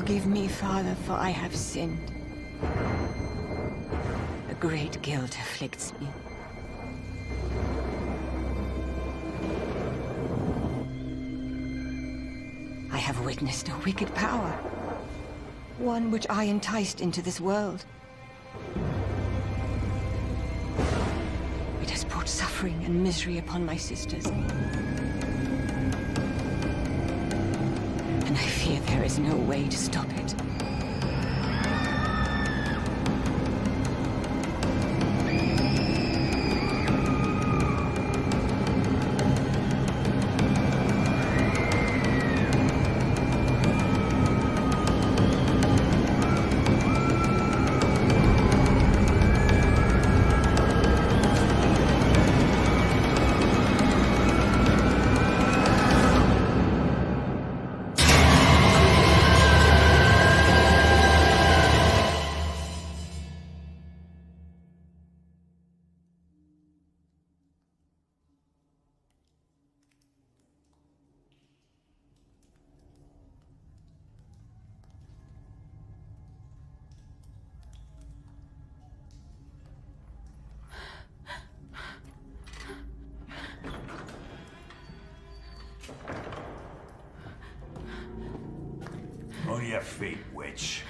Forgive me, Father, for I have sinned. A great guilt afflicts me. I have witnessed a wicked power, one which I enticed into this world. It has brought suffering and misery upon my sisters. And I fear there is no way to stop it. On your feet, witch.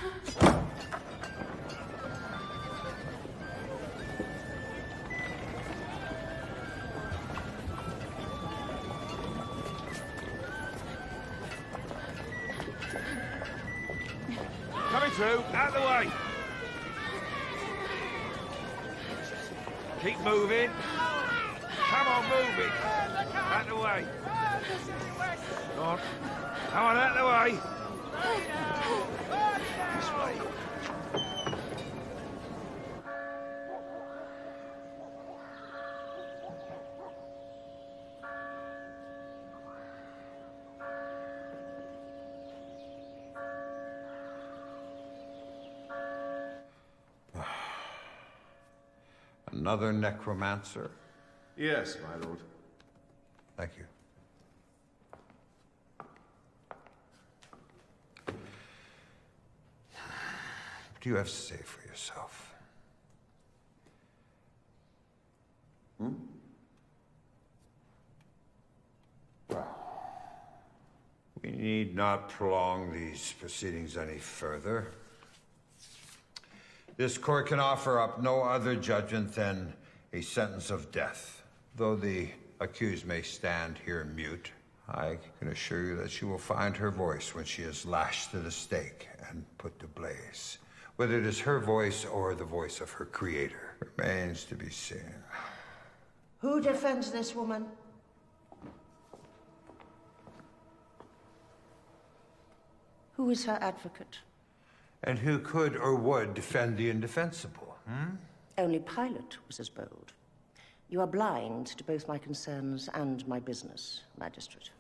Coming through, out of the way. Keep moving. Come on, move it. Out of the way. Go on. Come on, out of the way. This way. Another necromancer? Yes, my lord. Thank you. What do you have to say for yourself? We need not prolong these proceedings any further. This court can offer up no other judgment than a sentence of death. Though the accused may stand here mute, I can assure you that she will find her voice when she is lashed to the stake and put to blaze. Whether it is her voice or the voice of her creator remains to be seen. Who defends this woman? Who is her advocate? And who could or would defend the indefensible? Only Pilate was as bold. You are blind to both my concerns and my business, Magistrate.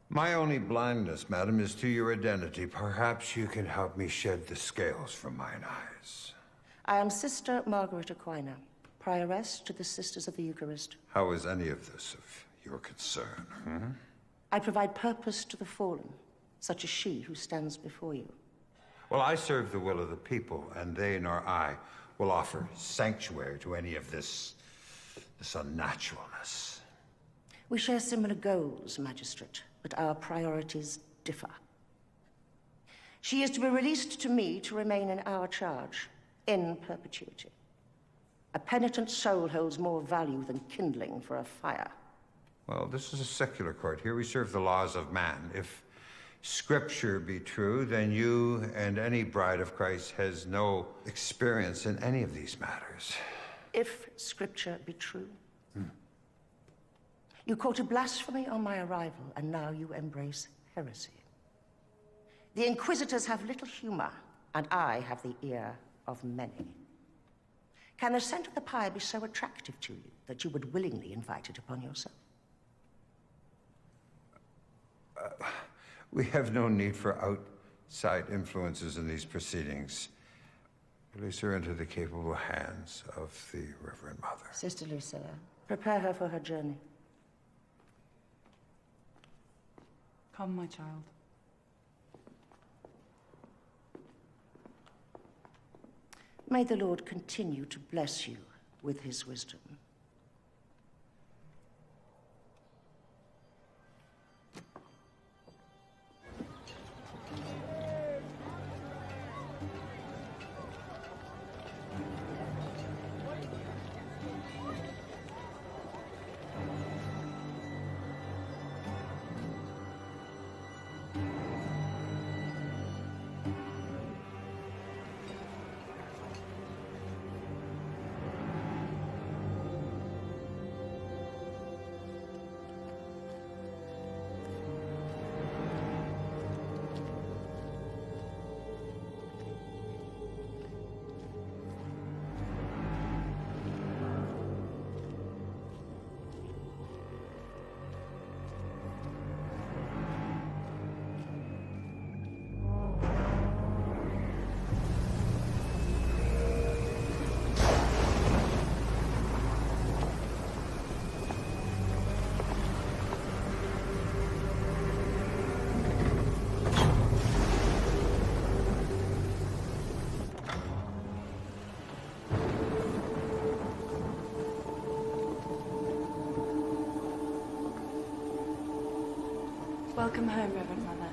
My only blindness, madam, is to your identity. Perhaps you can help me shed the scales from mine eyes. I am Sister Margaret Aquina, prioress to the Sisters of the Eucharist. How is any of this of your concern? I provide purpose to the fallen, such as she who stands before you. Well, I serve the will of the people, and they nor I will offer sanctuary to any of this unnaturalness. We share similar goals, Magistrate, but our priorities differ. She is to be released to me to remain in our charge, in perpetuity. A penitent soul holds more value than kindling for a fire. Well, this is a secular court. Here we serve the laws of man. If Scripture be true, then you and any bride of Christ has no experience in any of these matters. If Scripture be true. You courted blasphemy on my arrival, and now you embrace heresy. The Inquisitors have little humor, and I have the ear of many. Can the scent of the pyre be so attractive to you that you would willingly invite it upon yourself? We have no need for outside influences in these proceedings. Release her into the capable hands of the Reverend Mother. Sister Lucilla, prepare her for her journey. Come, my child. May the Lord continue to bless you with his wisdom. Welcome home, Reverend Mother.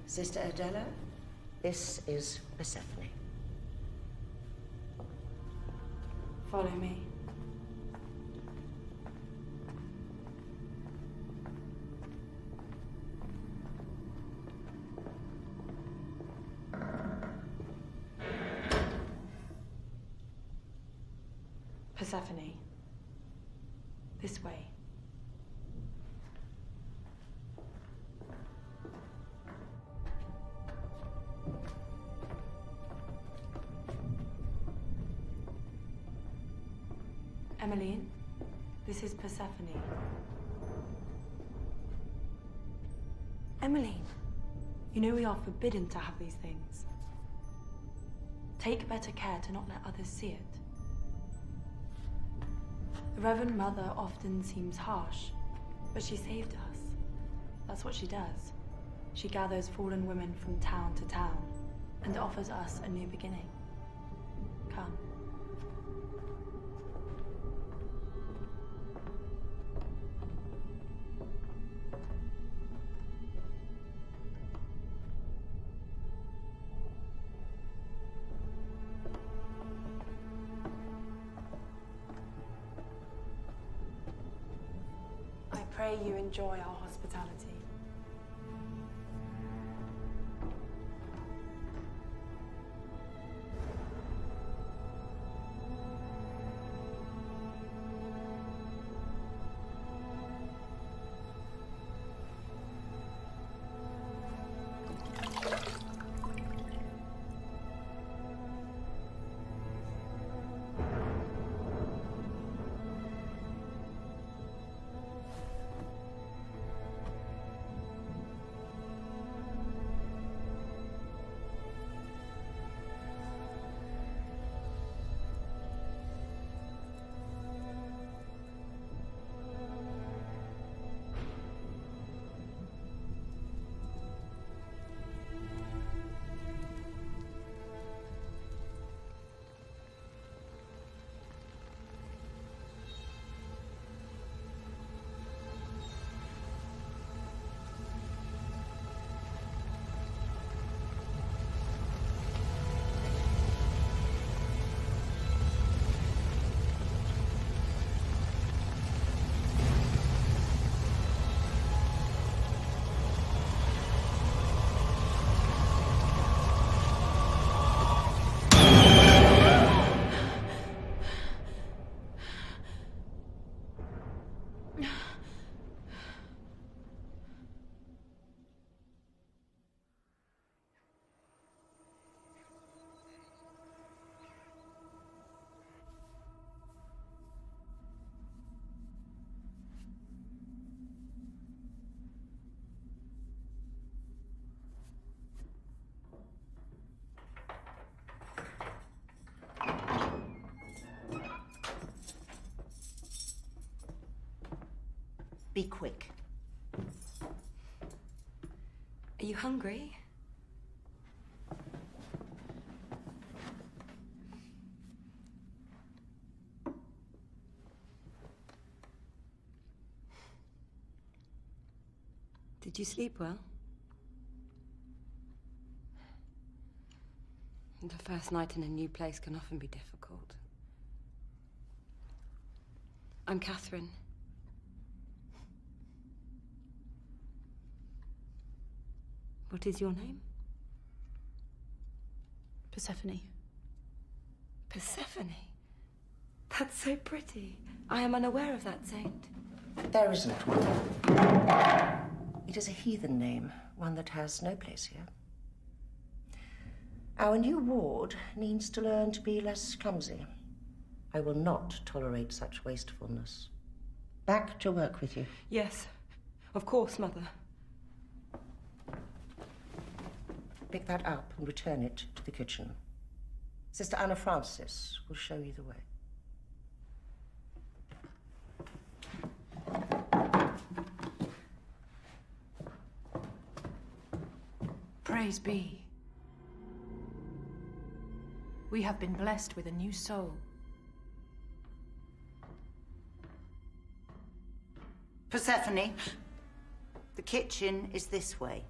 Sister Adela, this is Persephone. Follow me. Persephone. This way. Emmeline, this is Persephone. Emmeline, you know we are forbidden to have these things. Take better care to not let others see it. The Reverend Mother often seems harsh, but she saved us. That's what she does. She gathers fallen women from town to town and offers us a new beginning. Come. I pray you enjoy our hospitality. Be quick. you hungry? Did you sleep well? The first night in a new place can often be difficult. I'm Catherine. What is your name? Persephone. Persephone? That's so pretty. I am unaware of that saint. There isn't one. It is a heathen name, one that has no place here. Our new ward needs to learn to be less clumsy. I will not tolerate such wastefulness. Back to work with you. Yes, of course, Mother. Pick that up and return it to the kitchen. Sister Anna Francis will show you the way. Praise be. We have been blessed with a new soul. Persephone, the kitchen is this way.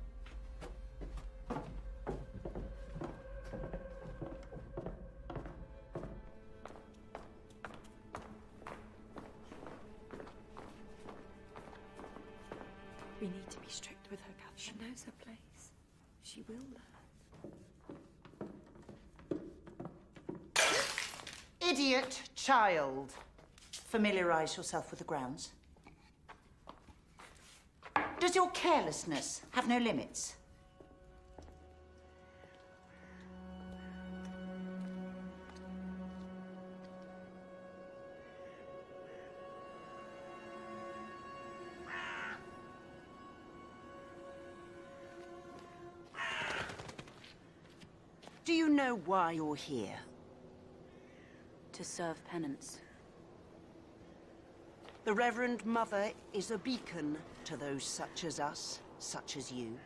We need to be strict with her, Catherine. She knows her place. She will learn. Idiot child. Familiarize yourself with the grounds. Does your carelessness have no limits? Do you know why you're here? To serve penance. The Reverend Mother is a beacon to those such as us, such as you.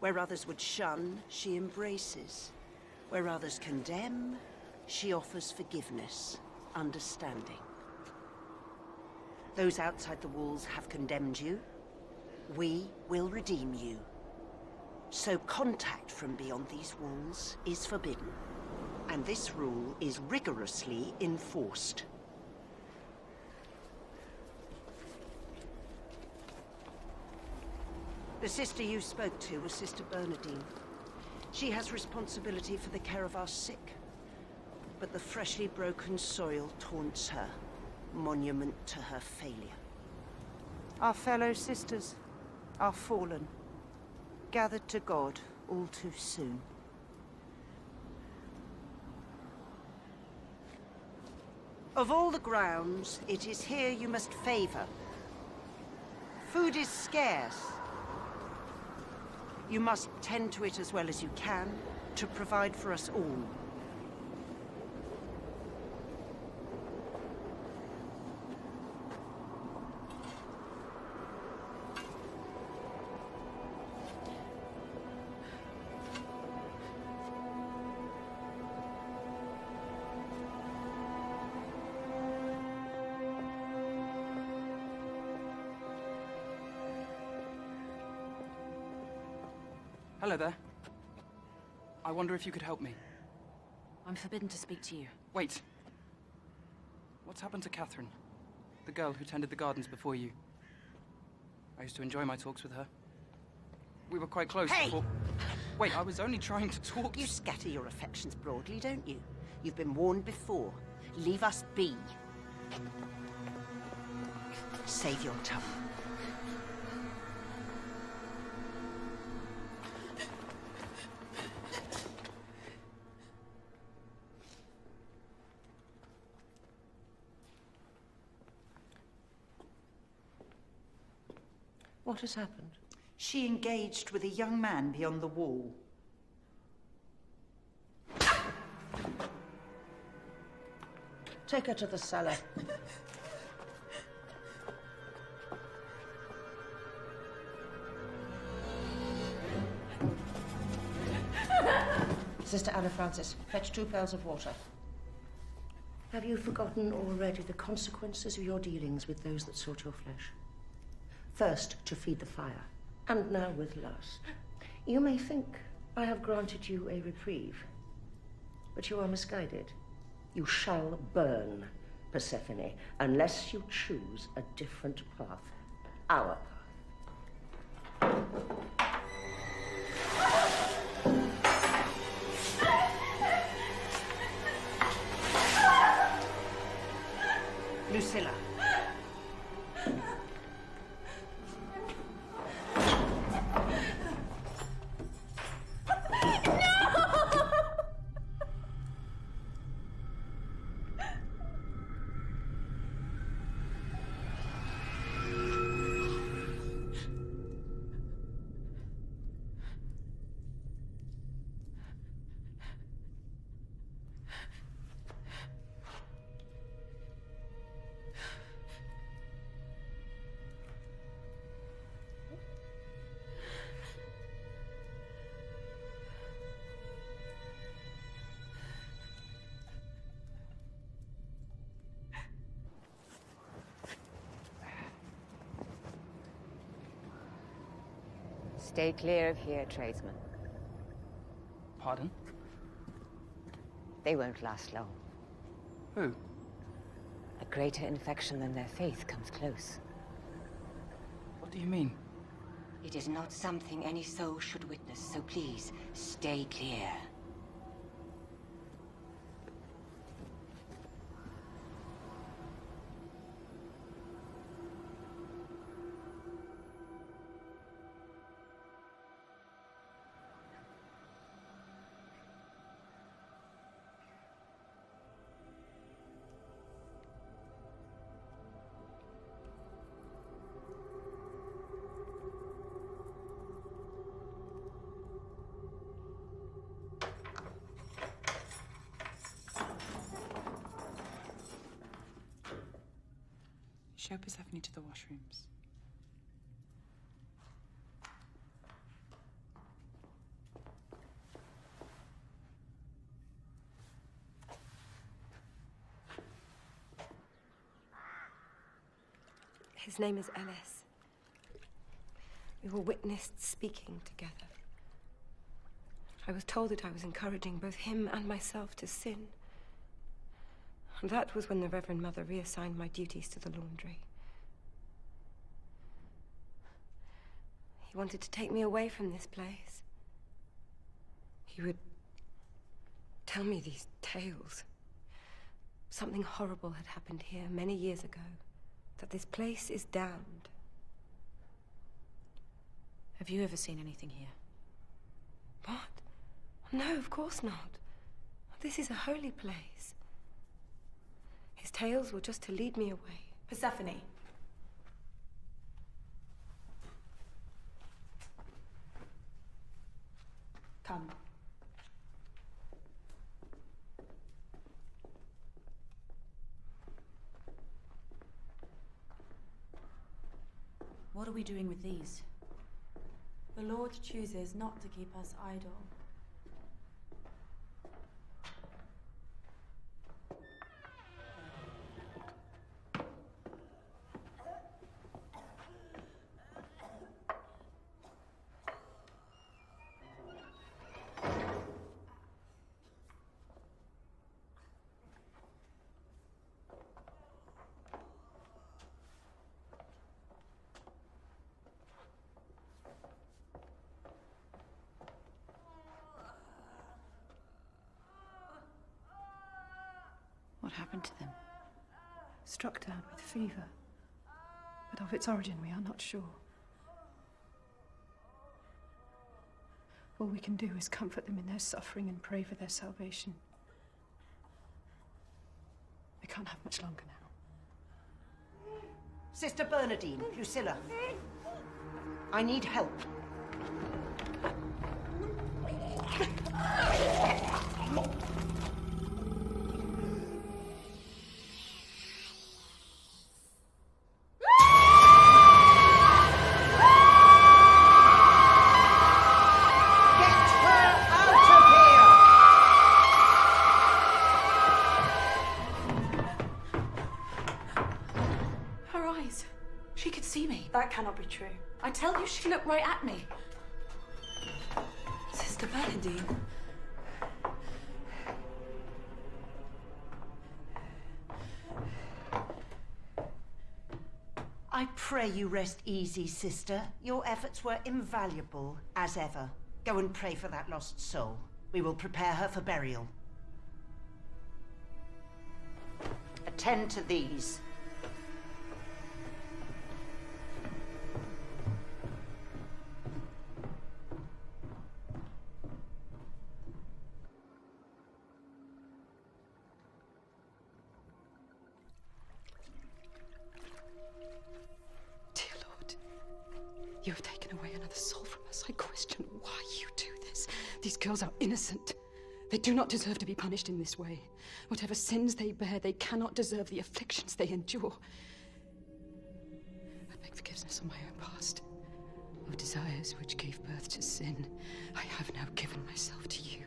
Where others would shun, she embraces. Where others condemn, she offers forgiveness, understanding. Those outside the walls have condemned you. We will redeem you. So contact from beyond these walls is forbidden. And this rule is rigorously enforced. The sister you spoke to was Sister Bernadine. She has responsibility for the care of our sick. But the freshly broken soil taunts her, monument to her failure. Our fellow sisters are fallen, gathered to God all too soon. Of all the grounds, it is here you must favor. Food is scarce. You must tend to it as well as you can, to provide for us all. Hello there. I wonder if you could help me. I'm forbidden to speak to you. Wait. What's happened to Catherine? The girl who tended the gardens before you. I used to enjoy my talks with her. We were quite close before... Wait, I was only trying to talk... You scatter your affections broadly, don't you? You've been warned before. Leave us be. Save your tongue. What has happened? She engaged with a young man beyond the wall. Take her to the cellar. Sister Anna Francis, fetch 2 pails of water. Have you forgotten already the consequences of your dealings with those that sought your flesh? First, to feed the fire, and now with lust. You may think I have granted you a reprieve, but you are misguided. You shall burn, Persephone, unless you choose a different path. Our path. Lucilla. Stay clear of here, tradesman. Pardon? They won't last long. Who? A greater infection than their faith comes close. What do you mean? It is not something any soul should witness, so please, stay clear. Show Persephone to the washrooms. His name is Ellis. We were witnessed speaking together. I was told that I was encouraging both him and myself to sin. And that was when the Reverend Mother reassigned my duties to the laundry. He wanted to take me away from this place. He would tell me these tales. Something horrible had happened here many years ago, that this place is damned. Have you ever seen anything here? What? No, of course not. This is a holy place. His tales were just to lead me away. Persephone. Come. What are we doing with these? The Lord chooses not to keep us idle. What happened to them? Struck down with fever. But of its origin we are not sure. All we can do is comfort them in their suffering and pray for their salvation. We can't have much longer now. Sister Bernadine, Lucilla. I need help. Get her out of here! That cannot be true. I tell you, she looked right at me. Sister Bernadine. I pray you rest easy, sister. Your efforts were invaluable, as ever. Go and pray for that lost soul. We will prepare her for burial. Attend to these. You have taken away another soul from us. I question why you do this. These girls are innocent. They do not deserve to be punished in this way. Whatever sins they bear, they cannot deserve the afflictions they endure. I beg forgiveness on my own past, of desires which gave birth to sin. I have now given myself to you.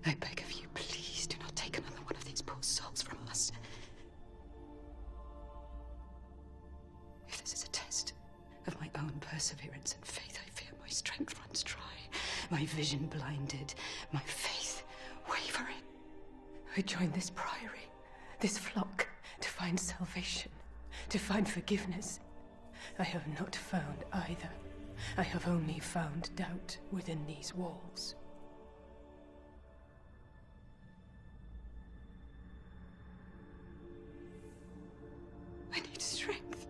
I beg of you, please do not take another one of these poor souls from us. If this is a test of my own perseverance and faith, I fear my strength runs dry, my vision blinded, my faith wavering. I joined this priory, this flock, to find salvation, to find forgiveness. I have not found either. I have only found doubt within these walls. I need strength.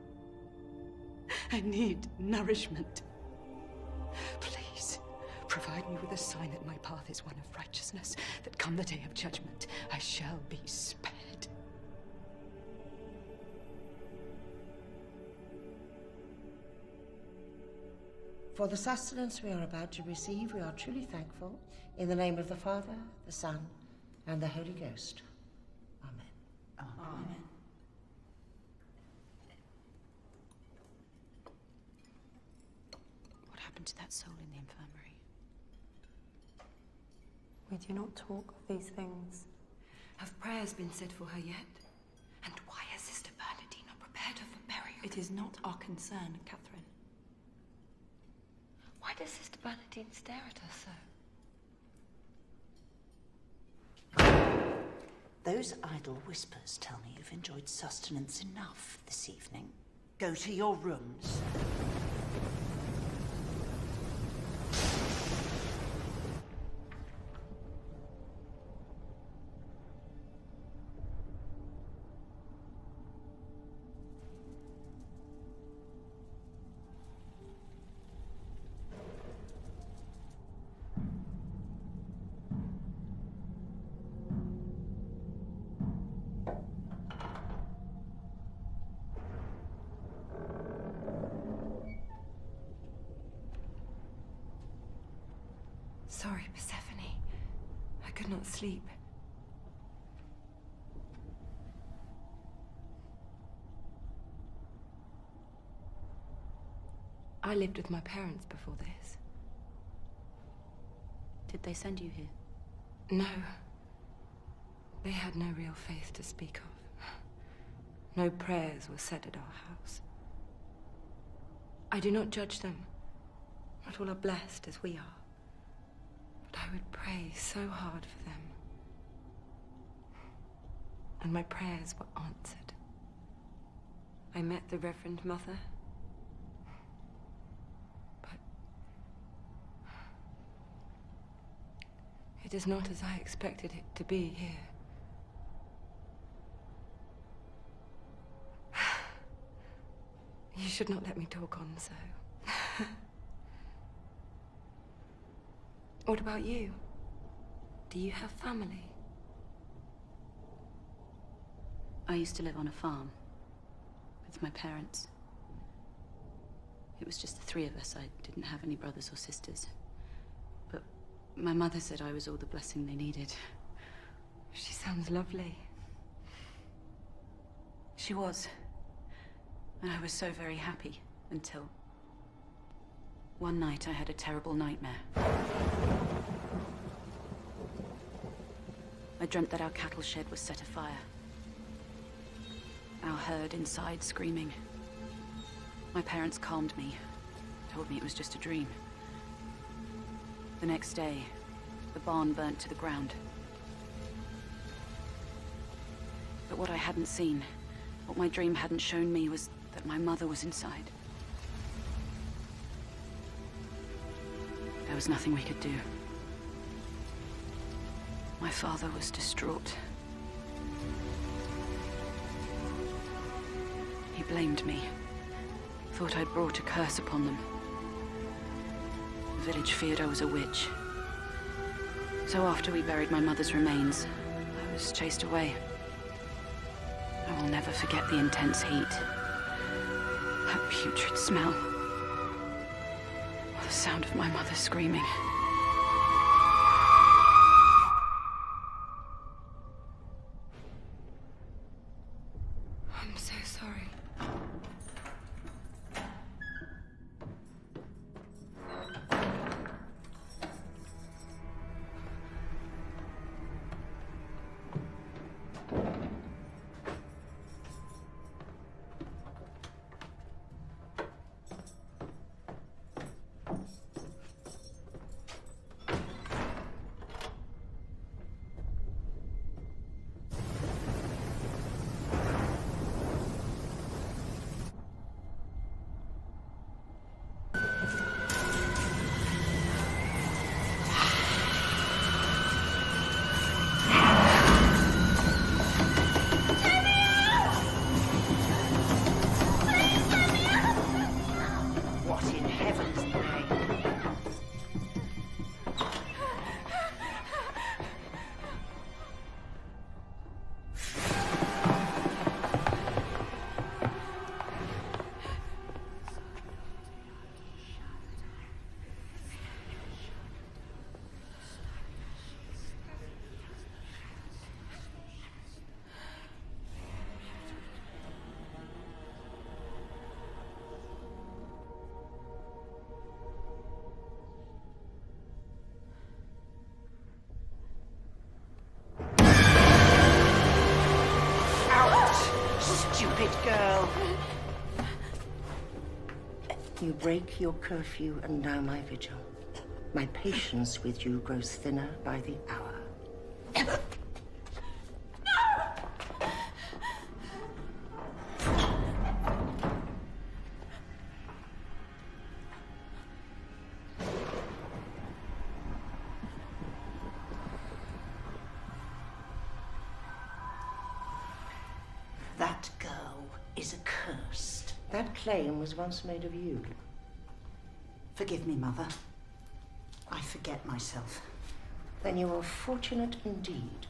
I need nourishment. Please, provide me with a sign that my path is one of righteousness, that come the day of judgment, I shall be spared. For the sustenance we are about to receive, we are truly thankful. In the name of the Father, the Son, and the Holy Ghost. Amen. Amen. What happened to that soul in the infirmary? We do not talk of these things. Have prayers been said for her yet? And why has Sister Bernadine not prepared her for burial? It is not our concern, Catherine. Why does Sister Bernadine stare at us so? Those idle whispers tell me you've enjoyed sustenance enough this evening. Go to your rooms. Sorry, Persephone. I could not sleep. I lived with my parents before this. Did they send you here? No. They had no real faith to speak of. No prayers were said at our house. I do not judge them. Not all are blessed as we are. But I would pray so hard for them. And my prayers were answered. I met the Reverend Mother. But it is not as I expected it to be here. You should not let me talk on so. What about you? Do you have family? I used to live on a farm with my parents. It was just the three of us. I didn't have any brothers or sisters. But my mother said I was all the blessing they needed. She sounds lovely. She was. And I was so very happy until one night I had a terrible nightmare. I dreamt that our cattle shed was set afire. Our herd inside screaming. My parents calmed me, told me it was just a dream. The next day, the barn burnt to the ground. But what I hadn't seen, what my dream hadn't shown me, was that my mother was inside. There was nothing we could do. My father was distraught. He blamed me. Thought I'd brought a curse upon them. The village feared I was a witch. So after we buried my mother's remains, I was chased away. I will never forget the intense heat. That putrid smell. The sound of my mother screaming. I'm so sorry. What in heaven's name? Stupid girl. You break your curfew and now my vigil. My patience with you grows thinner by the hour. That girl is accursed. That claim was once made of you. Forgive me, Mother. I forget myself. Then you are fortunate indeed.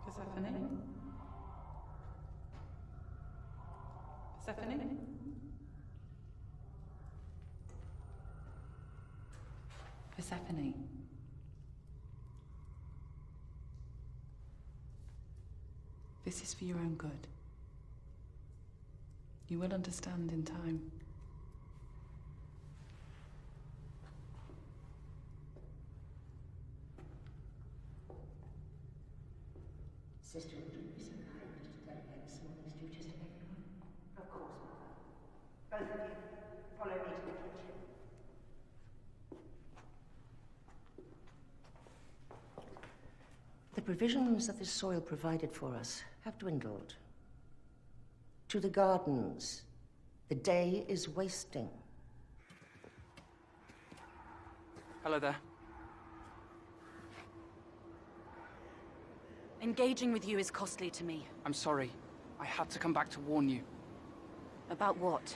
Persephone? Persephone? Persephone. This is for your own good. You will understand in time. Sister, would you be so kind as to delegate this morning's duties to everyone? Of course, Mother. Both of you, follow me to the kitchen. The provisions that this soil provided for us have dwindled. To the gardens, the day is wasting. Hello there. Engaging with you is costly to me. I'm sorry. I had to come back to warn you. About what?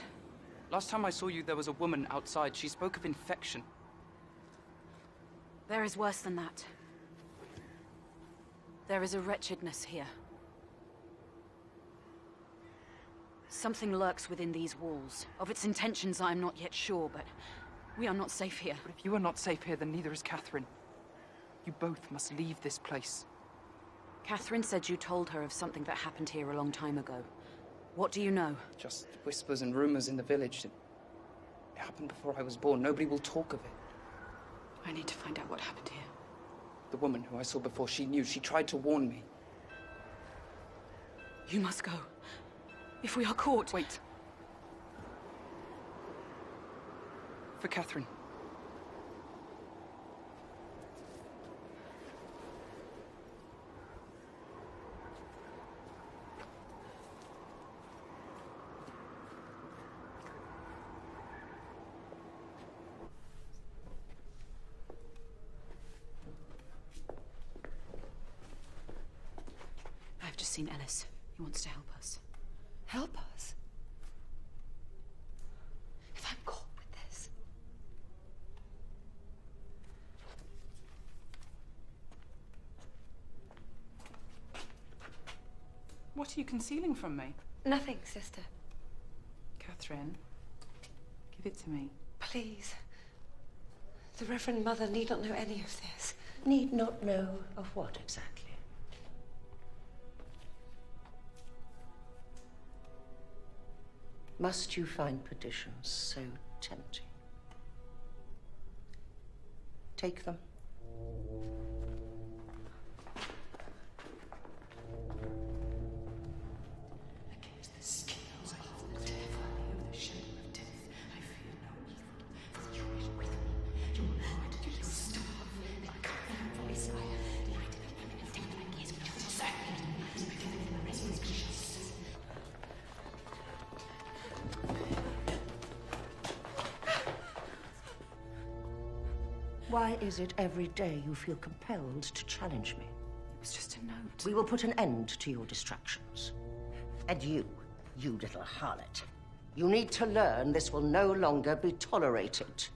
Last time I saw you, there was a woman outside. She spoke of infection. There is worse than that. There is a wretchedness here. Something lurks within these walls. Of its intentions, I am not yet sure, but we are not safe here. But if you are not safe here, then neither is Catherine. You both must leave this place. Catherine said you told her of something that happened here a long time ago. What do you know? Just whispers and rumors in the village. It happened before I was born. Nobody will talk of it. I need to find out what happened here. The woman who I saw before, she knew. She tried to warn me. You must go. If we are caught... Wait. For Catherine. I've just seen Ellis. He wants to help us. Help us? If I'm caught with this... What are you concealing from me? Nothing, sister. Catherine, give it to me. Please. The Reverend Mother need not know any of this. Need not know of what exactly? Must you find perdition so tempting? Take them. Against the scales of the devil, over the shadow of death, I fear no evil, for you is with me. You will hide, you will starve, and cover your voice. I have divided the women and take my gaze, but you will serve me. I feel the resurrection. Why is it every day you feel compelled to challenge me? It was just a note. We will put an end to your distractions. And you little harlot, you need to learn this will no longer be tolerated.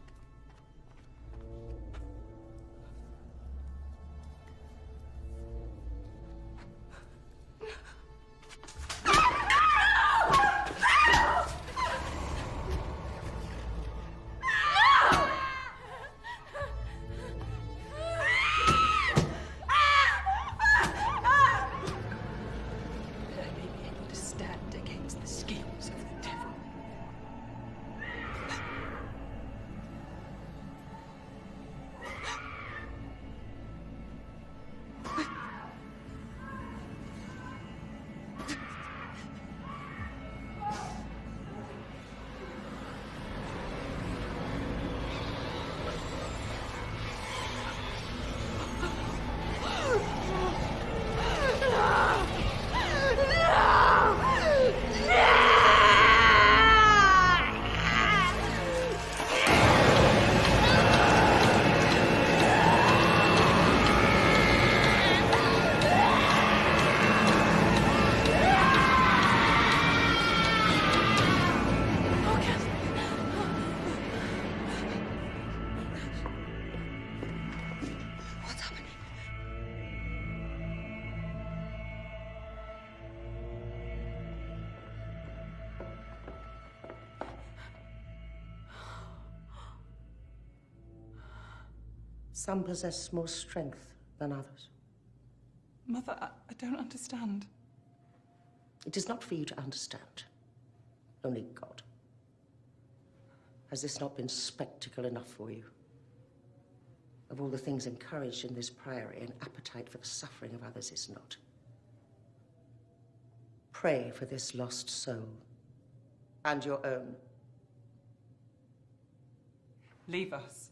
Some possess more strength than others. Mother, I don't understand. It is not for you to understand. Only God. Has this not been spectacle enough for you? Of all the things encouraged in this priory, an appetite for the suffering of others is not. Pray for this lost soul, and your own. Leave us.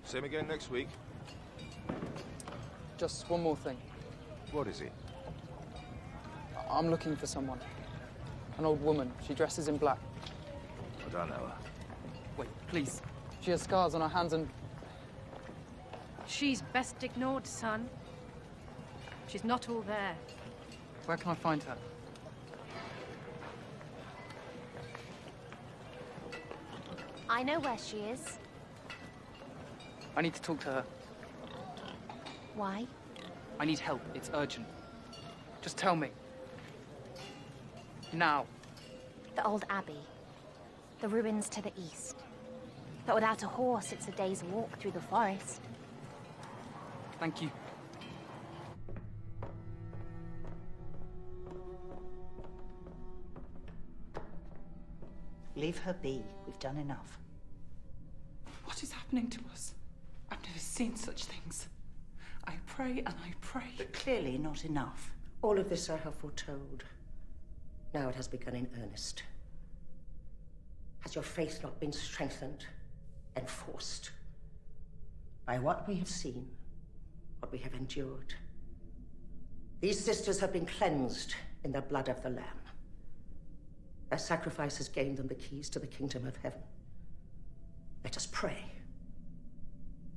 See him again next week? Just one more thing. What is it? I'm looking for someone. An old woman. She dresses in black. I don't know her. Wait, please. She has scars on her hands and... She's best ignored, son. She's not all there. Where can I find her? I know where she is. I need to talk to her. Why? I need help. It's urgent. Just tell me. Now. The old abbey. The ruins to the east. But without a horse, it's a day's walk through the forest. Thank you. Leave her be. We've done enough. What is happening to us? I've never seen such things. I pray and I pray. But clearly not enough. All of this I have foretold. Now it has begun in earnest. Has your faith not been strengthened, enforced by what we have seen, what we have endured? These sisters have been cleansed in the blood of the Lamb. Their sacrifice has gained them the keys to the kingdom of heaven. Let us pray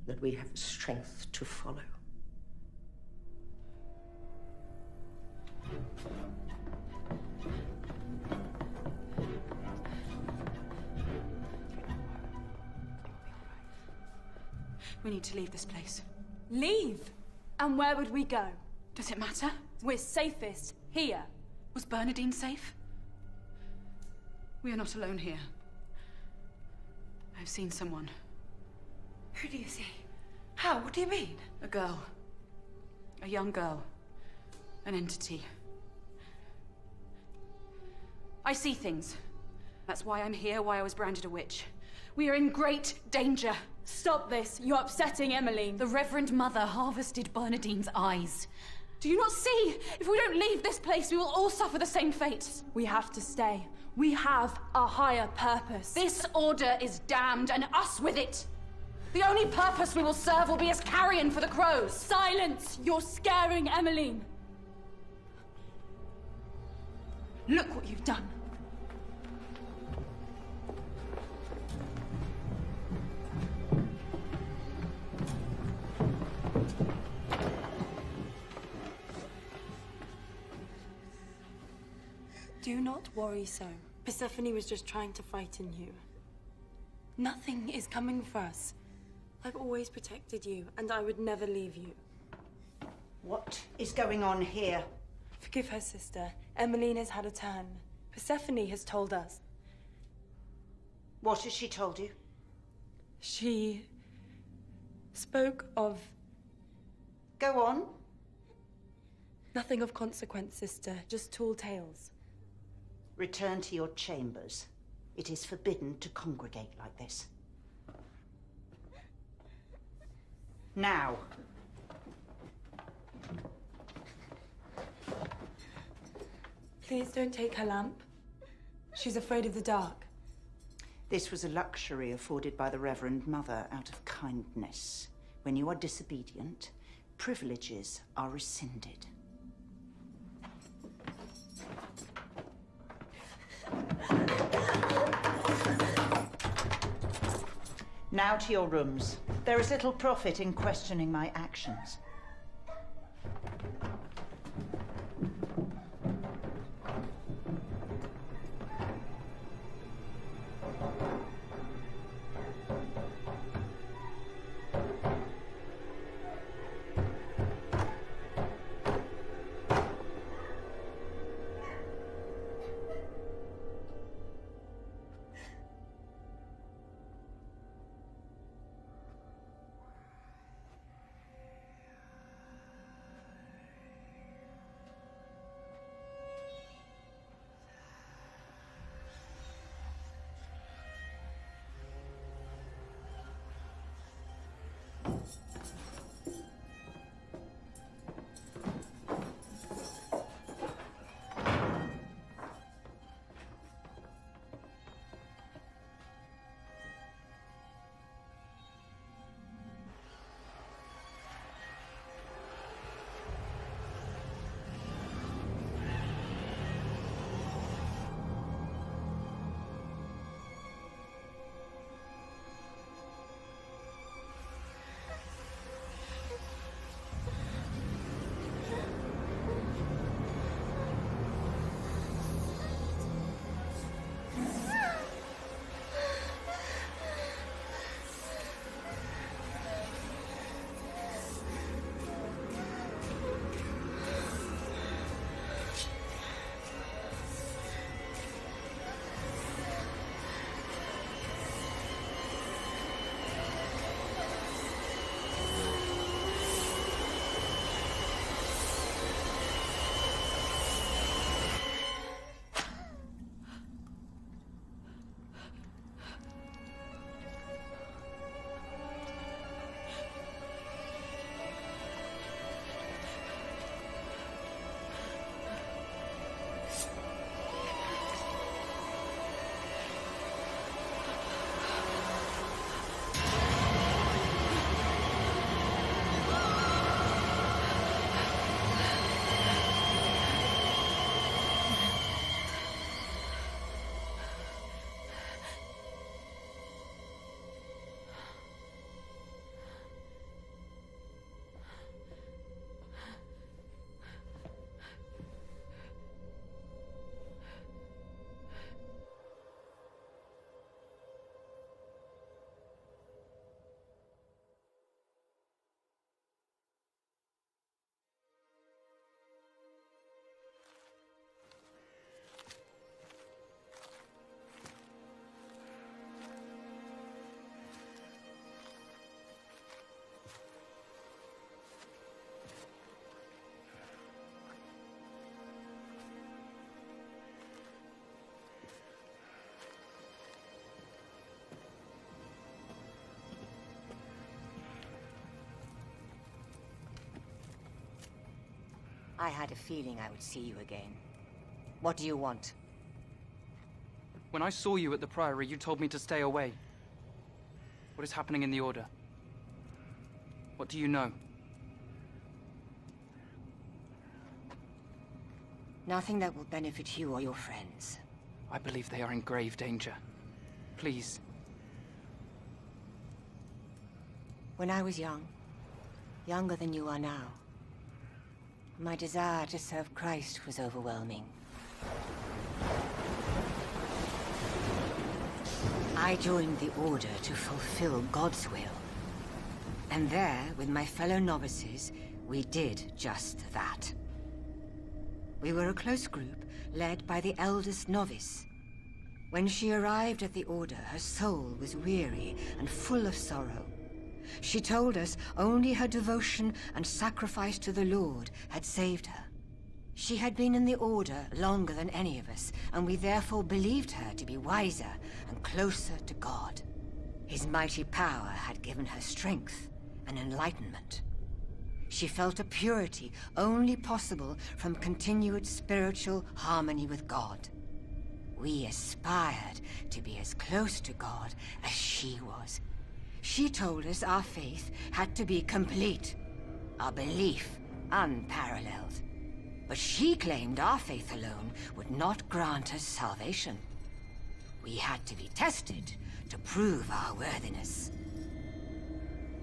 that we have the strength to follow. We need to leave this place. Leave? And where would we go? Does it matter? We're safest here. Was Bernadine safe? We are not alone here. I've seen someone. Who do you see? How? What do you mean? A girl. A young girl. An entity. I see things. That's why I'm here, why I was branded a witch. We are in great danger. Stop this. You're upsetting Emmeline. The Reverend Mother harvested Bernadine's eyes. Do you not see? If we don't leave this place, we will all suffer the same fate. We have to stay. We have a higher purpose. This order is damned, and us with it. The only purpose we will serve will be as carrion for the crows. Silence! You're scaring Emmeline. Look what you've done. Do not worry so. Persephone was just trying to frighten you. Nothing is coming for us. I've always protected you, and I would never leave you. What is going on here? Forgive her, sister. Emmeline has had a turn. Persephone has told us. What has she told you? She spoke of... Go on. Nothing of consequence, sister. Just tall tales. Return to your chambers. It is forbidden to congregate like this. Now. Please don't take her lamp. She's afraid of the dark. This was a luxury afforded by the Reverend Mother out of kindness. When you are disobedient, privileges are rescinded. Now to your rooms. There is little profit in questioning my actions. I had a feeling I would see you again. What do you want? When I saw you at the Priory, you told me to stay away. What is happening in the Order? What do you know? Nothing that will benefit you or your friends. I believe they are in grave danger. Please. When I was young, younger than you are now, my desire to serve Christ was overwhelming. I joined the Order to fulfill God's will. And there, with my fellow novices, we did just that. We were a close group, led by the eldest novice. When she arrived at the Order, her soul was weary and full of sorrow. She told us only her devotion and sacrifice to the Lord had saved her. She had been in the Order longer than any of us, and we therefore believed her to be wiser and closer to God. His mighty power had given her strength and enlightenment. She felt a purity only possible from continued spiritual harmony with God. We aspired to be as close to God as she was. She told us our faith had to be complete, our belief unparalleled. But she claimed our faith alone would not grant us salvation. We had to be tested to prove our worthiness.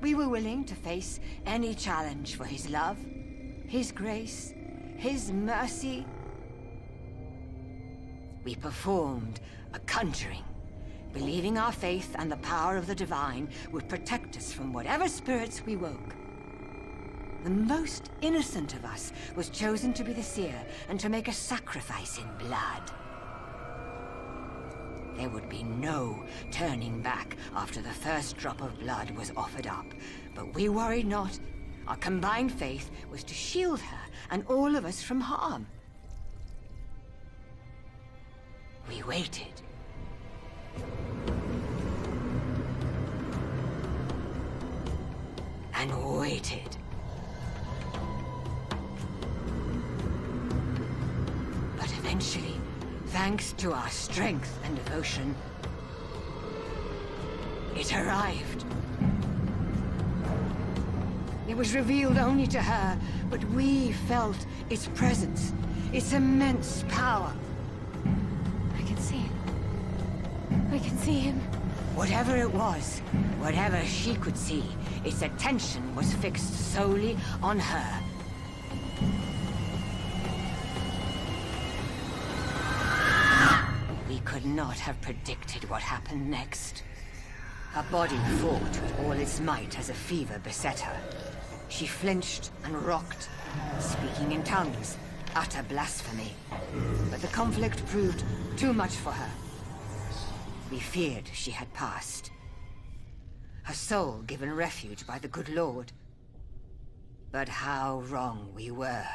We were willing to face any challenge for his love, his grace, his mercy. We performed a conjuring, believing our faith and the power of the divine would protect us from whatever spirits we woke. The most innocent of us was chosen to be the seer and to make a sacrifice in blood. There would be no turning back after the first drop of blood was offered up. But we worried not. Our combined faith was to shield her and all of us from harm. We waited. And waited. But eventually, thanks to our strength and devotion, it arrived. It was revealed only to her, but we felt its presence, its immense power. I can see him. I can see him. Whatever it was, whatever she could see, its attention was fixed solely on her. We could not have predicted what happened next. Her body fought with all its might as a fever beset her. She flinched and rocked, speaking in tongues, utter blasphemy. But the conflict proved too much for her. We feared she had passed. Her soul given refuge by the good Lord. But how wrong we were.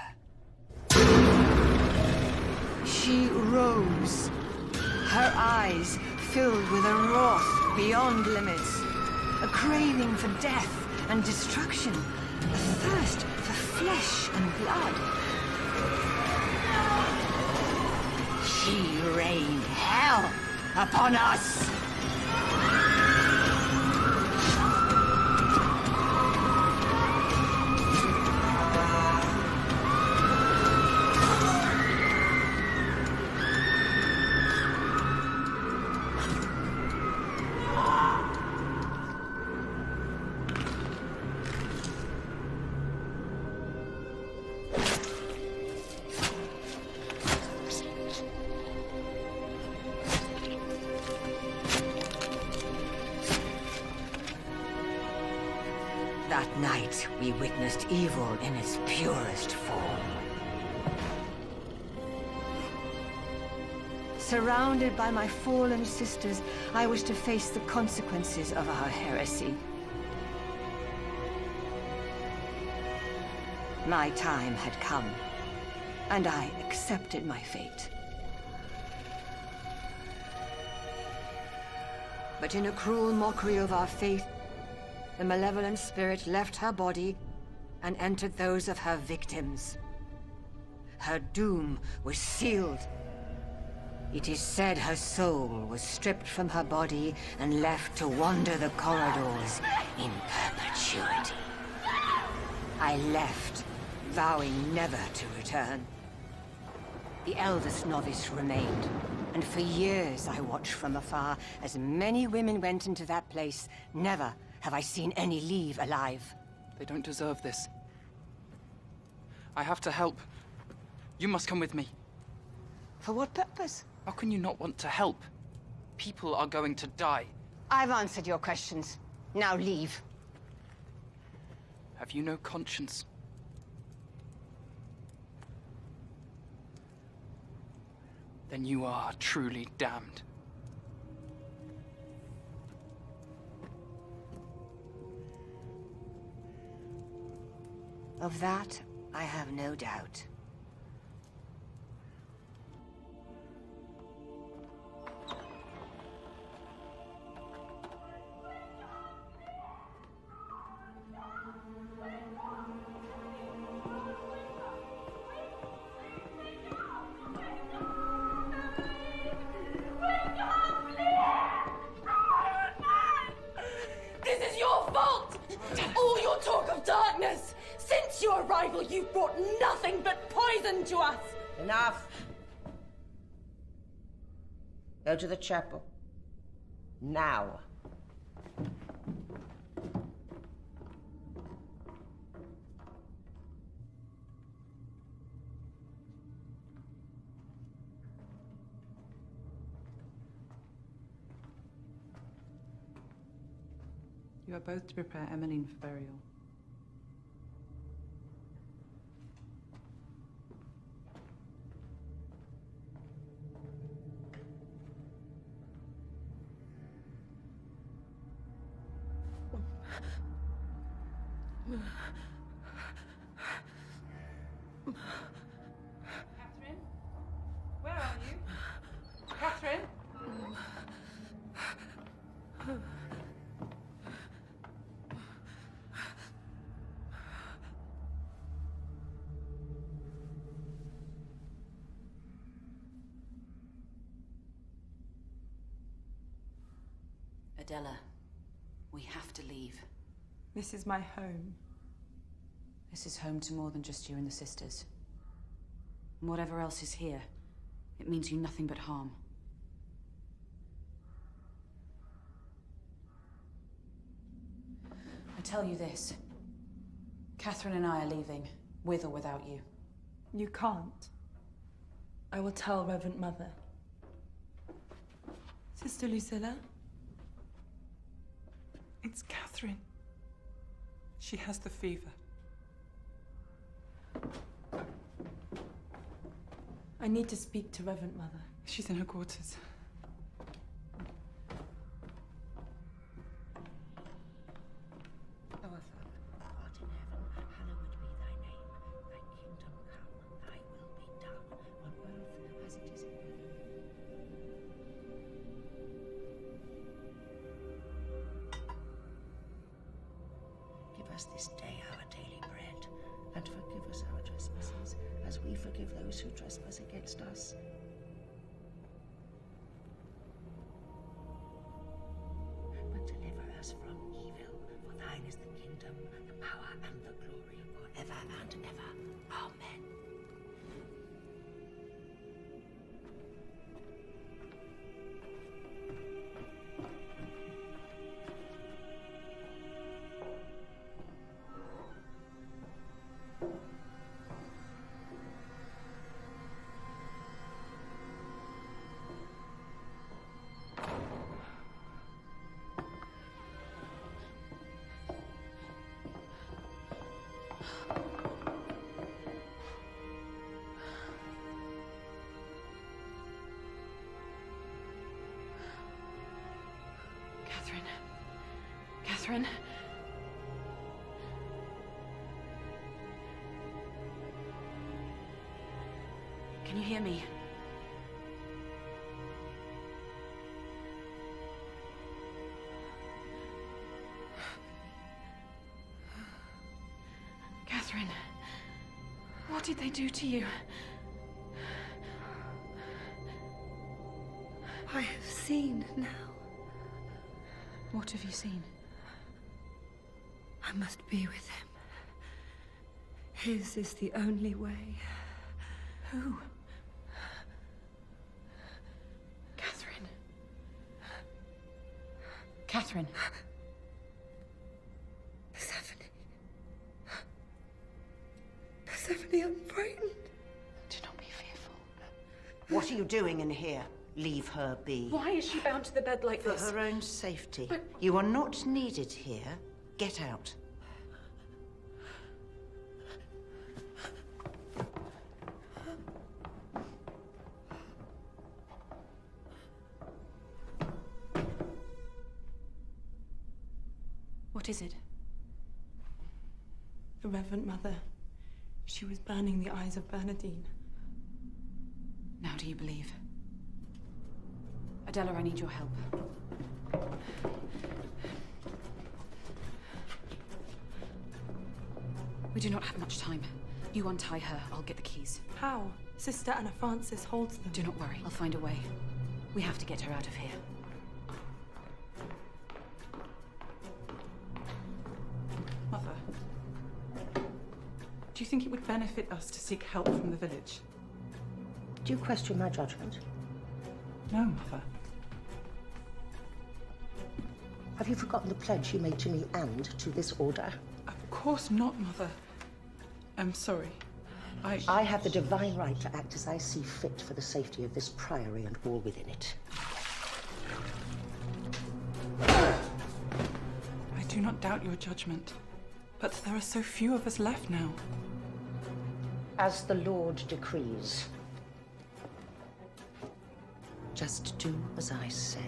She rose. Her eyes filled with a wrath beyond limits. A craving for death and destruction. A thirst for flesh and blood. She rained hell upon us! That night, we witnessed evil in its purest form. Surrounded by my fallen sisters, I was to face the consequences of our heresy. My time had come, and I accepted my fate. But in a cruel mockery of our faith, the malevolent spirit left her body and entered those of her victims. her doom was sealed. It is said her soul was stripped from her body and left to wander the corridors in perpetuity. I left, vowing never to return. The eldest novice remained, and for years I watched from afar as many women went into that place. Never have I seen any leave alive. They don't deserve this. I have to help. You must come with me. For what purpose? How can you not want to help? People are going to die. I've answered your questions. Now leave. Have you no conscience? Then you are truly damned. Of that, I have no doubt. This is your fault! All your talk of darkness! Since your arrival, you've brought nothing but poison to us! Enough! Go to the chapel. Now. You are both to prepare Emmeline for burial. Catherine? Where are you? Catherine? Adela, we have to leave. This is my home. This is home to more than just you and the sisters. And whatever else is here, it means you nothing but harm. I tell you this. Catherine and I are leaving, with or without you. You can't. I will tell Reverend Mother. Sister Lucilla? It's Catherine. She has the fever. I need to speak to Reverend Mother. She's in her quarters. Our Father, who art in heaven, hallowed be thy name. Thy kingdom come, thy will be done, on earth as it is in heaven. Give us this day our daily bread, and forgive us our trespasses, as we forgive those who trespass against us. But deliver us from evil, for thine is the kingdom, the power, and the glory, forever and ever. Amen. Catherine? Can you hear me? Catherine? What did they do to you? I have seen now. What have you seen? I must be with him. His is the only way. Who? Catherine. Persephone. Persephone, I'm frightened. Do not be fearful. What are you doing in here? Leave her be. Why is she bound to the bed like this? For her own safety. You are not needed here. Get out. What is it? The Reverend Mother. She was burning the eyes of Bernadine. Now do you believe? Adela, I need your help. We do not have much time. You untie her, I'll get the keys. How? Sister Anna Francis holds them. Do not worry, I'll find a way. We have to get her out of here. Mother, do you think it would benefit us to seek help from the village? Do you question my judgment? No, Mother. Have you forgotten the pledge you made to me and to this order? Of course not, Mother. I'm sorry. I have the divine right to act as I see fit for the safety of this priory and all within it. I do not doubt your judgment, but there are so few of us left now. As the Lord decrees. Just do as I say.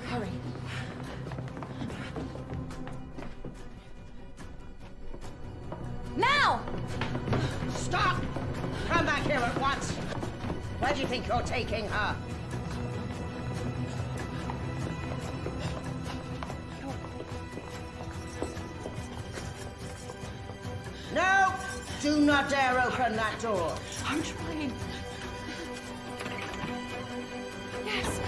Hurry. Now! Stop! Come back here at once! Where do you think you're taking her? No! Do not dare open that door! I'm trying. Yes.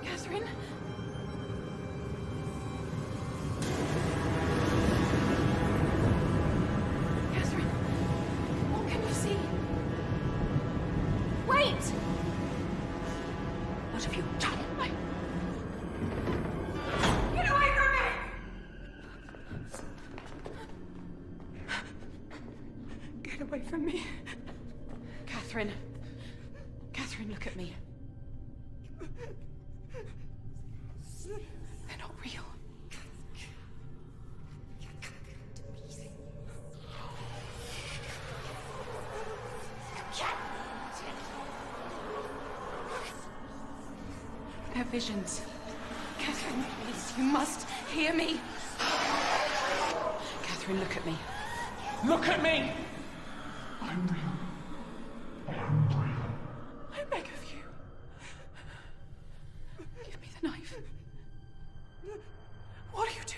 Catherine? Catherine, what can you see? Wait! What have you done? Get away from me! Get away from me. Catherine. Catherine, look at me. They're not real. They're visions. Catherine, please, you must hear me. Catherine, look at me. Look at me! I'm real. I'm real. I beg of you. Give me the knife. What are you doing?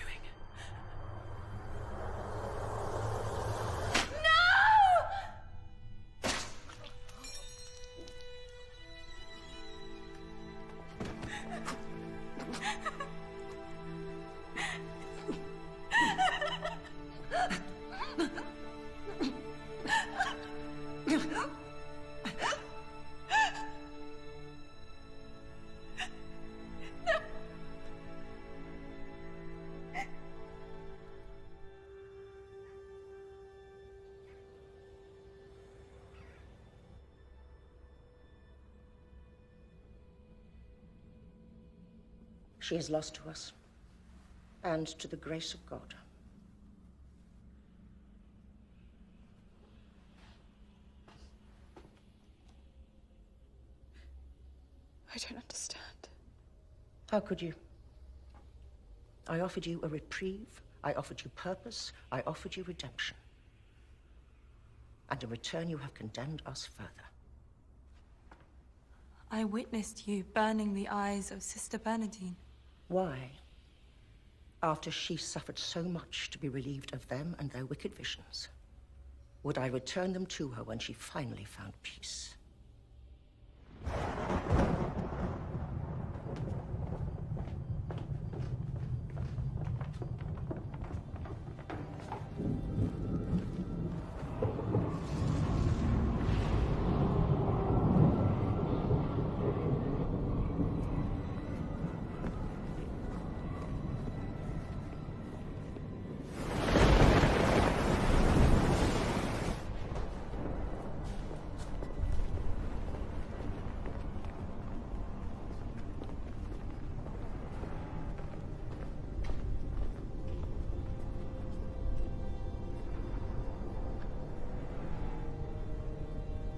She is lost to us, and to the grace of God. I don't understand. How could you? I offered you a reprieve, I offered you purpose, I offered you redemption. And in return, you have condemned us further. I witnessed you burning the eyes of Sister Bernadine. Why? After she suffered so much to be relieved of them and their wicked visions, would I return them to her when she finally found peace?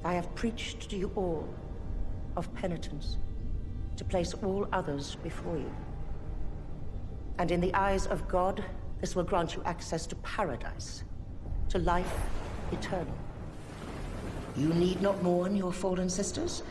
I have preached to you all of penitence, to place all others before you. And in the eyes of God, this will grant you access to paradise, to life eternal. You need not mourn your fallen sisters.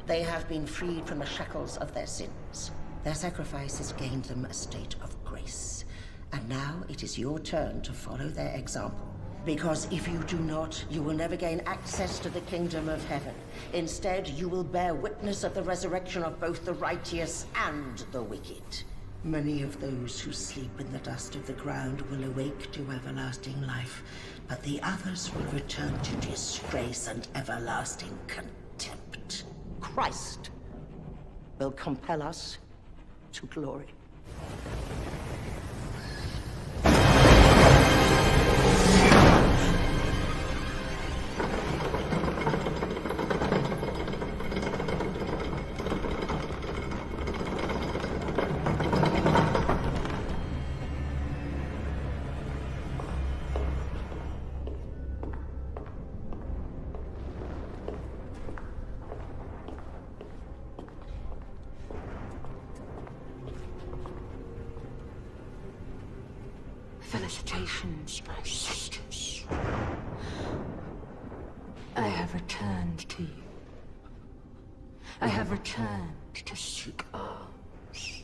They have been freed from the shackles of their sins. Their sacrifice has gained them a state of grace. And now it is your turn to follow their example. Because if you do not, you will never gain access to the kingdom of heaven. Instead, you will bear witness of the resurrection of both the righteous and the wicked. Many of those who sleep in the dust of the ground will awake to everlasting life, but the others will return to disgrace and everlasting contempt. Christ will compel us to glory. Felicitations, my sisters. I have returned to you. I have returned to seek arms.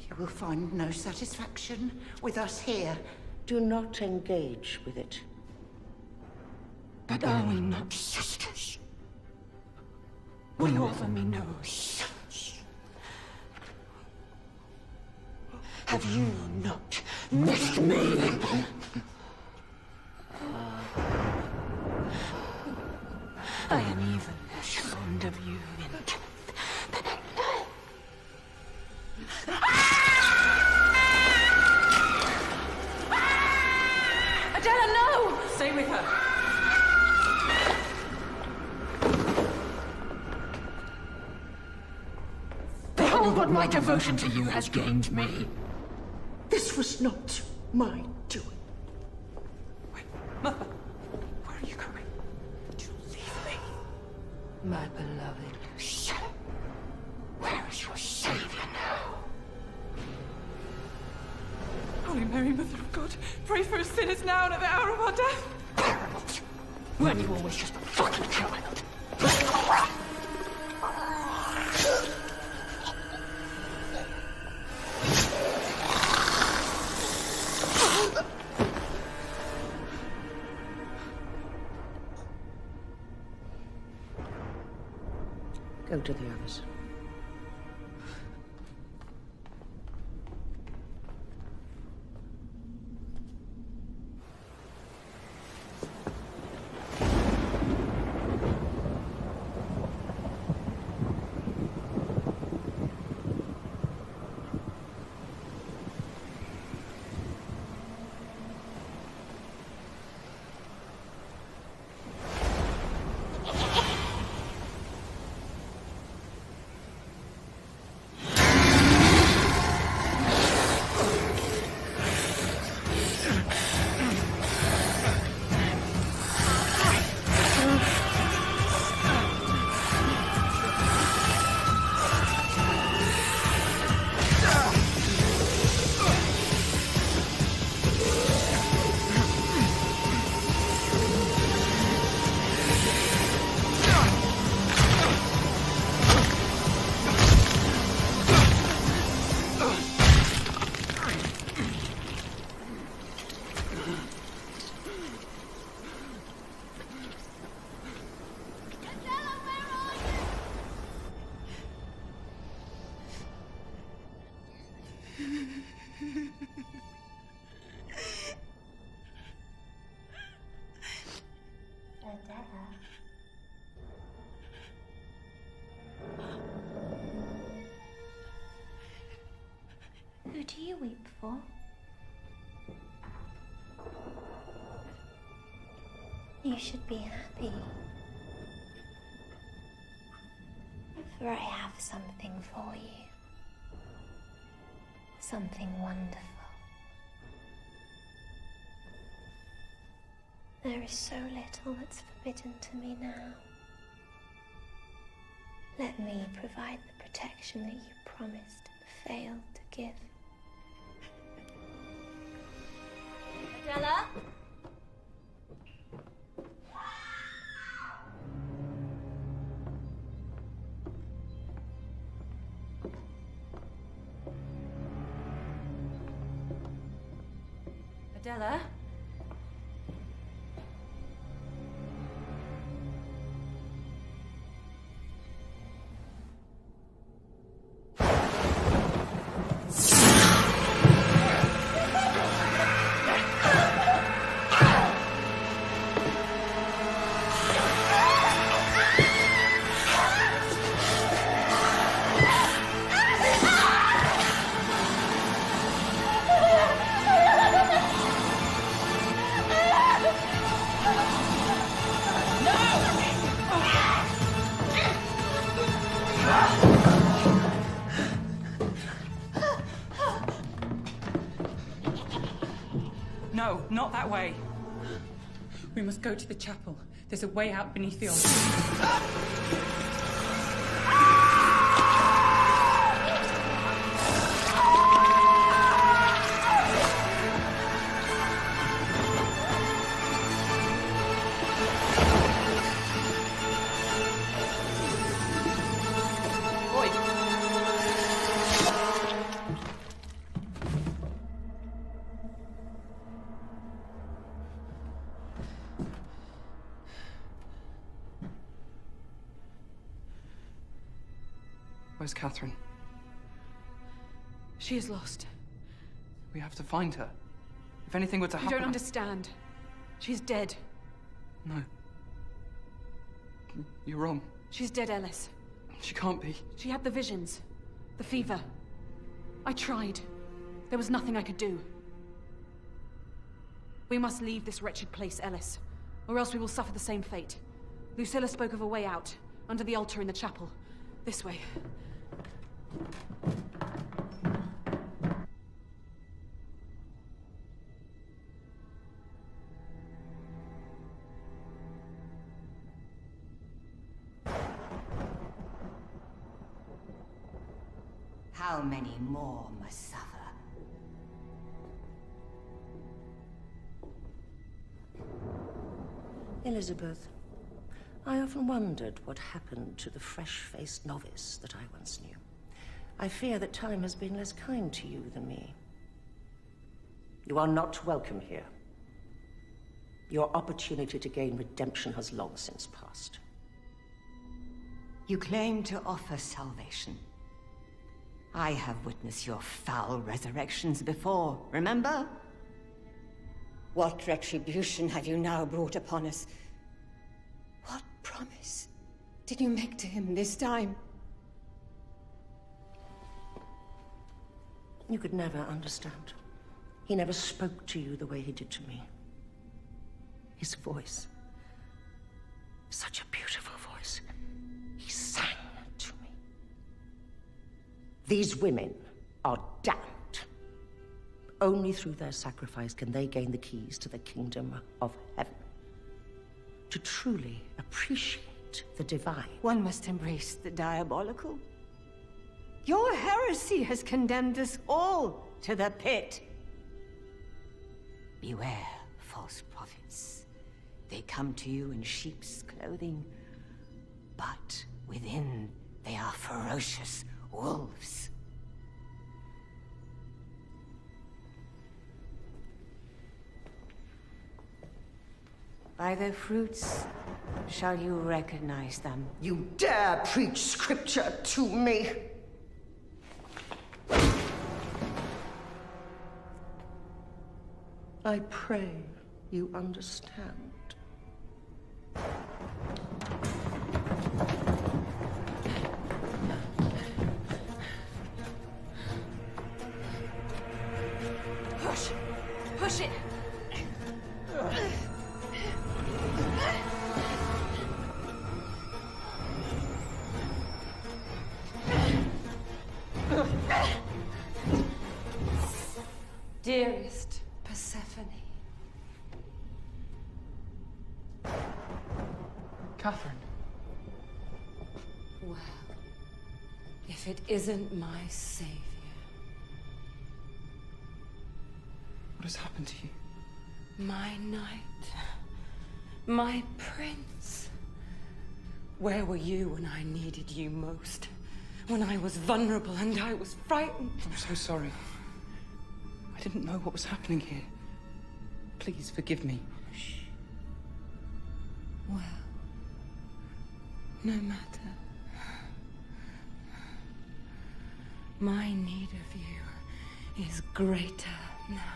You will find no satisfaction with us here. Do not engage with it. But are we not sisters? Will you offer me no sons? Have you not missed me? I am even as fond of you in truth than in name. Adela, no! Stay with her. Behold what my devotion to you has gained me. This was not my doing. Wait, Mother, where are you going? Do leave me. My beloved Lucia, where is your savior now? Holy Mary, Mother of God, pray for us sinners now and at the hour of our death. Parables. When you were always just a fucking child. Go to the others. You should be happy. For I have something for you. Something wonderful. There is so little that's forbidden to me now. Let me provide the protection that you promised and failed to give. Adela? Adela? No, not that way. We must go to the chapel. There's a way out beneath the altar. Where's Catherine? She is lost. We have to find her. If anything were to happen... You don't understand. She's dead. No. You're wrong. She's dead, Ellis. She can't be. She had the visions. The fever. I tried. There was nothing I could do. We must leave this wretched place, Ellis, or else we will suffer the same fate. Lucilla spoke of a way out, under the altar in the chapel. This way. How many more must suffer? Elizabeth, I often wondered what happened to the fresh-faced novice that I once knew. I fear that time has been less kind to you than me. You are not welcome here. Your opportunity to gain redemption has long since passed. You claim to offer salvation. I have witnessed your foul resurrections before, remember? What retribution have you now brought upon us? What promise did you make to him this time? You could never understand. He never spoke to you the way he did to me. His voice, such a beautiful voice. He sang to me. These women are damned. Only through their sacrifice can they gain the keys to the kingdom of heaven. To truly appreciate the divine, one must embrace the diabolical. Your heresy has condemned us all to the pit. Beware, false prophets. They come to you in sheep's clothing, but within they are ferocious wolves. By their fruits shall you recognize them. You dare preach scripture to me? I pray you understand. Push! Push it! Catherine. Well, if it isn't my savior. What has happened to you? My knight. My prince. Where were you when I needed you most? When I was vulnerable and I was frightened? I'm so sorry. I didn't know what was happening here. Please forgive me. Shh. Well, no matter. My need of you is greater now.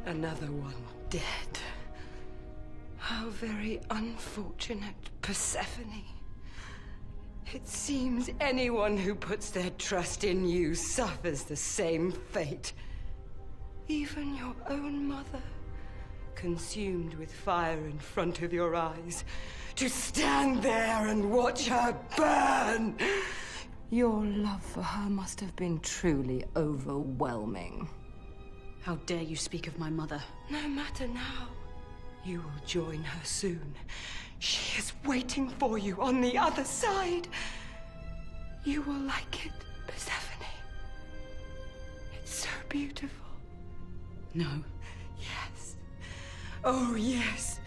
Another one dead. How very unfortunate, Persephone. It seems anyone who puts their trust in you suffers the same fate. Even your own mother, consumed with fire in front of your eyes, to stand there and watch her burn. Your love for her must have been truly overwhelming. How dare you speak of my mother? No matter now. You will join her soon. She is waiting for you on the other side. You will like it, Persephone. It's so beautiful. No. Yes. Oh, yes.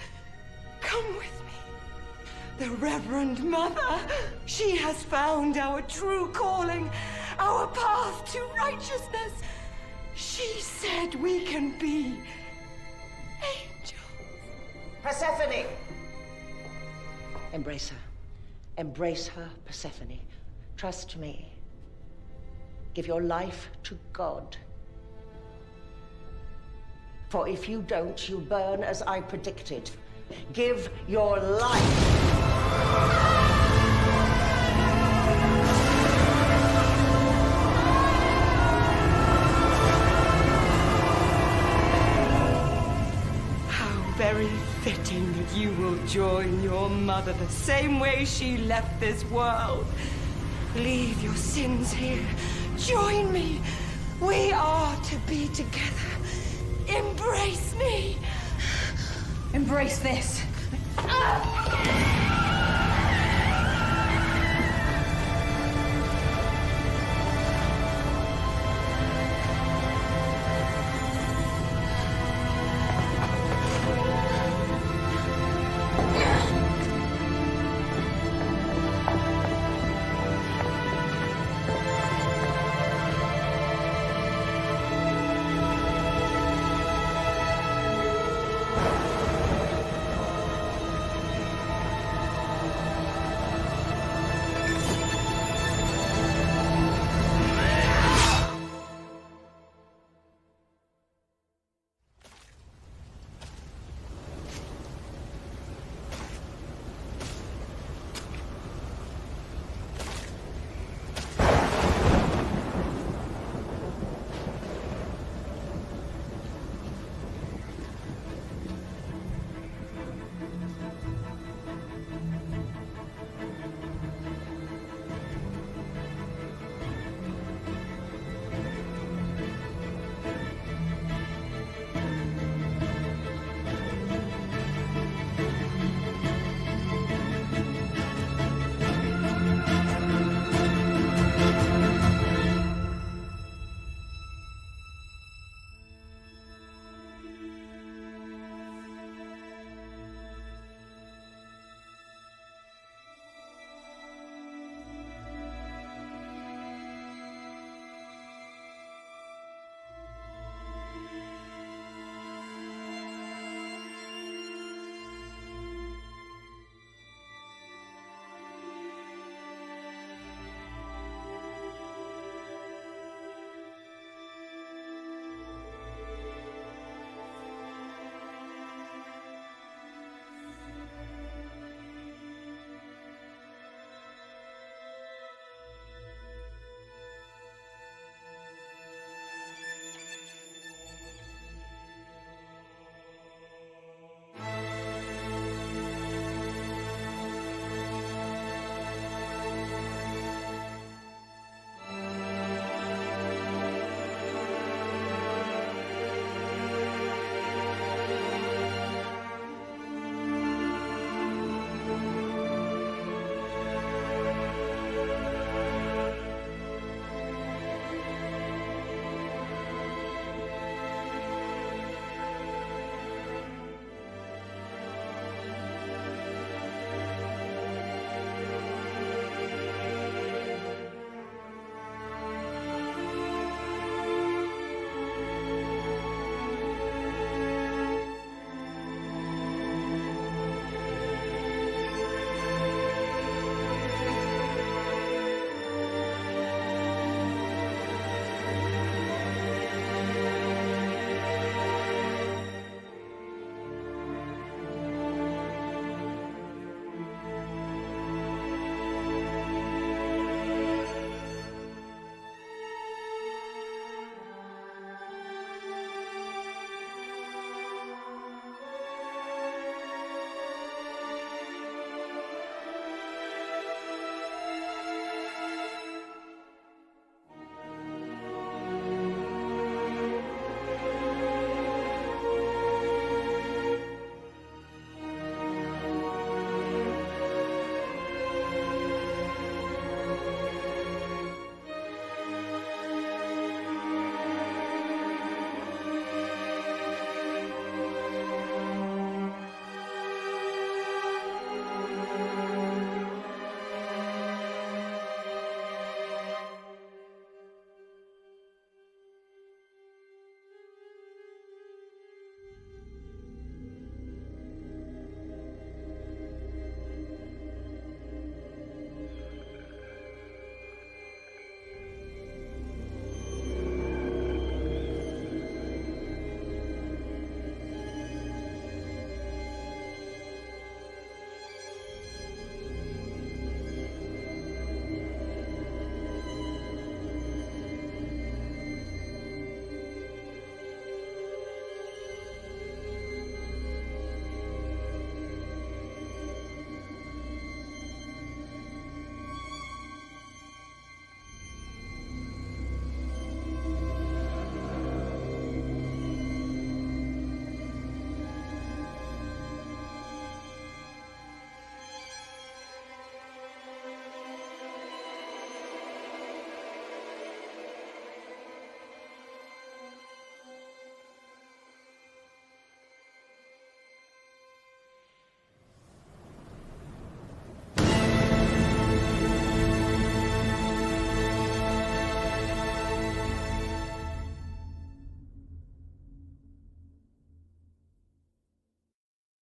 Come with me. The Reverend Mother. She has found our true calling, our path to righteousness. She said we can be angels. Persephone! Embrace her. Embrace her, Persephone. Trust me. Give your life to God. For if you don't, you burn as I predicted. Give your life. Very fitting that you will join your mother the same way she left this world. Leave your sins here. Join me. We are to be together. Embrace me. Embrace this. Ah!